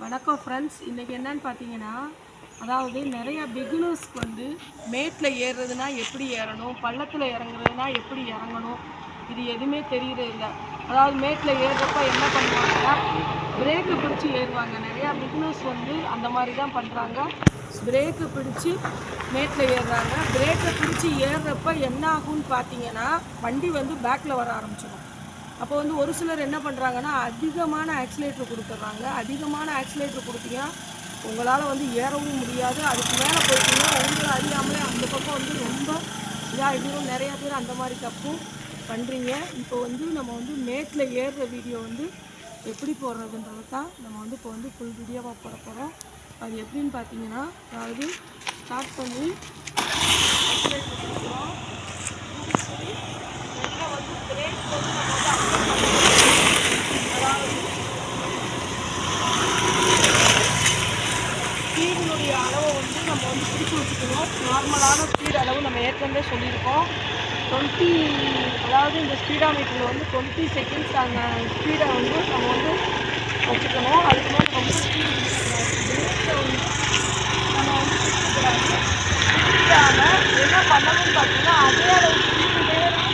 வணக்கம் ஃப்ரெண்ட்ஸ். இன்றைக்கி என்னன்னு பார்த்தீங்கன்னா, அதாவது நிறையா பிகினர்ஸ்க்கு வந்து மேட்டில் ஏறுறதுனா எப்படி ஏறணும், பள்ளத்தில் இறங்குறதுனா எப்படி இறங்கணும், இது எதுவுமே தெரியறதில்ல. அதாவது மேட்டில் ஏறுறப்ப என்ன பண்ணுவாங்கன்னா, பிரேக்கு பிடிச்சி ஏறுவாங்க. நிறையா பிகினர்ஸ் வந்து அந்த மாதிரி தான் பண்ணுறாங்க. பிரேக்கு பிடிச்சி மேட்டில் ஏறுறாங்க. பிரேக்கை பிடிச்சி ஏறுறப்ப என்ன ஆகும்னு பார்த்தீங்கன்னா, வண்டி வந்து பேக்கில் வர ஆரம்பிச்சிடும். அப்போ வந்து ஒரு சிலர் என்ன பண்ணுறாங்கன்னா, அதிகமான ஆக்சிலேட்டர் கொடுத்துட்றாங்க. அதிகமான ஆக்சிலேட்டர் கொடுத்தீங்கன்னா உங்களால் வந்து ஏறவும் முடியாது. அதுக்கு மேலே போயிட்டீங்கன்னா உங்களை அறியாமலே அந்த பக்கம் வந்து ரொம்ப இதாகிடும். நிறையா பேர் அந்த மாதிரி தப்பும் பண்ணுறீங்க. இப்போ வந்து நம்ம வந்து மேட்டில் ஏறுற வீடியோ வந்து எப்படி போடுறதுன்றது தான் நம்ம வந்து இப்போ வந்து ஃபுல் வீடியோவாக போட போகிறோம். அது எப்படின்னு பார்த்தீங்கன்னா, அதாவது ஸ்டார்ட் பண்ணி ஆக்சிலேட்டர் கொடுக்குறோம். வந்து பிரேக் வந்து ஸ்பீடினுடைய அளவை வந்து நம்ம வந்து பிடிச்சி வச்சுக்கணும். நார்மலான ஸ்பீட் அளவு நம்ம ஏற்கனவே சொல்லியிருக்கோம். 20, அதாவது இந்த ஸ்பீடாமீட்டரில் வந்து 20 செகண்ட்ஸ் அந்த ஸ்பீடை வந்து நம்ம வந்து வச்சுக்கணும். அதுக்கு மேலே ரொம்ப ஸ்பீடு பிரேக்கை வந்து நம்ம வந்து பிடிக்கக்கூடாது. பிடிக்காமல் என்ன பண்ணணும்னு பார்த்தீங்கன்னா, அதே அளவு ஸ்பீடு நேரம்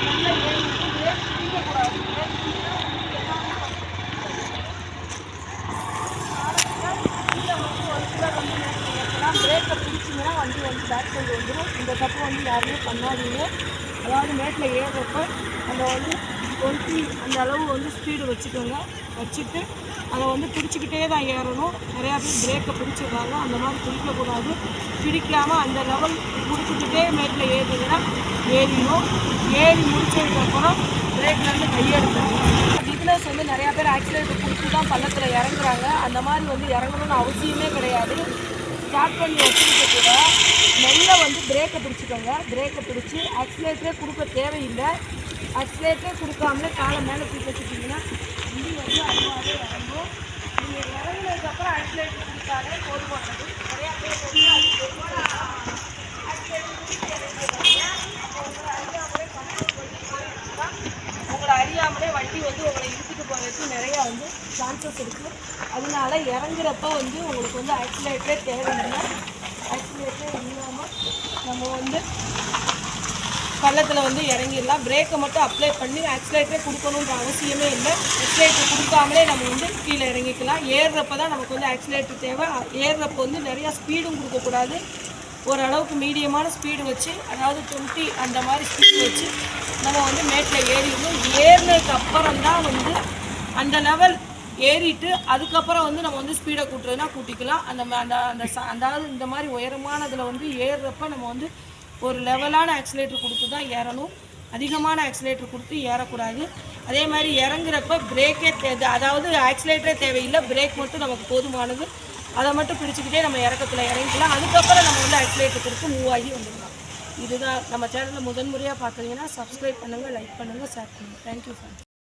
நல்லா ஏறிட்டு பிரேக் பிடிக்கக்கூடாது. பிரேக்கை பிடிச்சிங்கன்னா வண்டி வந்து பேக் சைடு வந்துடும். இந்த தப்பு வந்து யாருமே பண்ணாதீங்க. அதாவது மேட்டில் ஏறுறப்ப நம்ம வந்து 20 அந்த அளவு வந்து ஸ்பீடு வச்சுக்கோங்க. வச்சுட்டு அதை வந்து பிடிச்சிக்கிட்டே தான் ஏறணும். நிறையா பேர் பிரேக்கை பிடிச்சிடுறாங்க. அந்த மாதிரி பிடிக்கக்கூடாது. பிடிக்காமல் அந்த லெவல் பிடிச்சிக்கிட்டே மேட்டில் ஏறிங்கன்னா ஏறிடும். ஏறி முடிச்சதுக்கப்புறம் பிரேக்லேருந்து கையெடுக்கணும். பிகினர்ஸ் வந்து நிறையா பேர் ஆக்சிலேட்டர் பிடிச்சி தான் பள்ளத்தில் இறங்குறாங்க. அந்த மாதிரி வந்து இறங்கணும்னு அவசியமே கிடையாது. ஸ்டார்ட் பண்ணி வச்சுக்கிட்டு கூட மெல்ல வந்து பிரேக்கை பிடிச்சிக்கோங்க. பிரேக்கை பிடிச்சி ஆக்சிலேட்டரே கொடுக்க தேவையில்லை. ஆக்சிலேட்டரே கொடுக்காமலே காலை மேலே தூக்கி வச்சுட்டிங்கன்னா வண்டி வந்து அதுவாகவே இறங்கும். நீங்கள் இறங்கினதுக்கப்புறம் ஆக்சிலேட்டர் கொடுத்தாலே போதுமானது. நிறையா பேர் வந்து ஆக்சிலேட்டர் பிடிச்சி இறங்கிடுறாங்க. உங்களை அறியாமலே வண்டி வந்து உங்களை இழுத்துட்டு போகிறதுக்கு நிறையா வந்து சான்சஸ் இருக்குது. அதனால இறங்குறப்ப வந்து உங்களுக்கு வந்து ஆக்சிலேட்டரே தேவையில்லை. ஆக்சிலேட்டரே இல்லாமல் நம்ம வந்து பள்ளத்தில் வந்து இறங்கிடலாம். பிரேக்கை மட்டும் அப்ளை பண்ணி ஆக்சிலேட்டரே கொடுக்கணுன்ற அவசியமே இல்லை. ஆக்சிலேட்டர் கொடுக்காமலே நம்ம வந்து கீழே இறங்கிக்கலாம். ஏறுறப்ப தான் நமக்கு வந்து ஆக்சிலேட்டர் தேவை. ஏறுறப்போ வந்து நிறையா ஸ்பீடும் கொடுக்கக்கூடாது. ஓரளவுக்கு மீடியமான ஸ்பீடு வச்சு, அதாவது 20 அந்த மாதிரி ஸ்பீடு வச்சு நம்ம வந்து மேட்டில் ஏறிடணும். ஏறினதுக்கு அப்புறம் தான் வந்து அந்த லெவல் ஏறிட்டு அதுக்கப்புறம் வந்து நம்ம வந்து ஸ்பீடை கூட்டுறதுனா கூட்டிக்கலாம். அதாவது இந்த மாதிரி உயரமானதில் வந்து ஏறுறப்ப நம்ம வந்து ஒரு லெவலான ஆக்சிலேட்டர் கொடுத்து தான் ஏறணும். அதிகமான ஆக்சிலேட்டர் கொடுத்து ஏறக்கூடாது. அதே மாதிரி இறங்குறப்ப பிரேக்கே அதாவது ஆக்சிலேட்டரே தேவையில்லை. பிரேக் மட்டும் நமக்கு போதுமானது. அதை மட்டும் பிடிச்சிக்கிட்டே நம்ம இறக்கத்தில் இறங்கிக்கலாம். அதுக்கப்புறம் நம்ம வந்து ஆக்சிலேட்டர் கொடுத்து மூவ் ஆகி வந்துடலாம். இதுதான் நம்ம சேனலில் முதன்முறையாக பார்க்குறீங்கன்னா சப்ஸ்கிரைப் பண்ணுங்கள், லைக் பண்ணுங்கள், ஷேர் பண்ணுங்கள். Thank you friends.